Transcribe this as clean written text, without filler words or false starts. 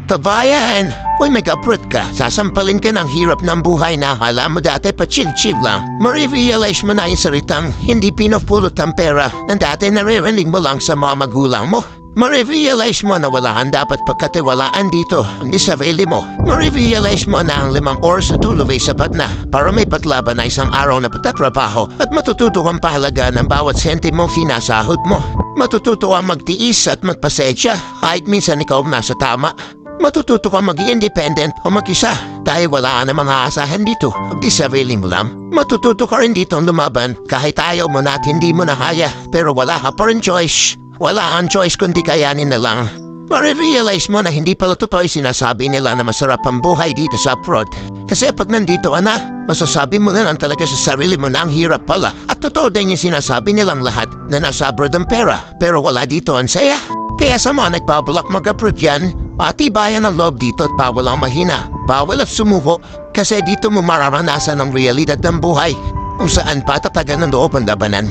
Kabayan, uy may kaprut ka. Sasampalin ka ng hirap ng buhay na akala mo dati pa chill-chill lang. Marirealize mo na yung salitang hindi pinupulot ang pera na dati naririnig mo lang sa mga magulang mo. Marirealize mo na wala kang dapat pagkatiwalaan dito, hindi sa sarili mo. Marirealize mo na ang 5 oras na tulog ay sapat na para may patlaban na isang araw na patatrabaho at matututo kang pahalaga ng bawat sentimo sinasahod mo. Matututo kang magtiis at magpasensya kahit minsan ikaw nasa tama. Matututo kang maging independent o mag-isa dahil wala ka namang aasahan dito, hindi sarili mo lang. Matututo ka rin dito lumaban kahit ayaw mo na at hindi mo na kaya pero wala ka pa rin choice. Wala kang choice kundi kayanin na lang. Marirealize mo na hindi pala totoo yung sinasabi nila na masarap ang buhay dito sa abroad. Kasi pag nandito ka na, masasabi mo na lang talaga sa sarili mo na ang hirap pala. At totoo din yung sinasabi nilang lahat na nasa abroad ang pera pero wala dito ang saya. Kaya sa mga nagpabulak mag-abroad yan, patibayan ang loob dito at bawal ang mahina. Bawal at sumuko kasi dito mo mararanasan ang realidad ng buhay kung saan patatagan ng loob ang labanan.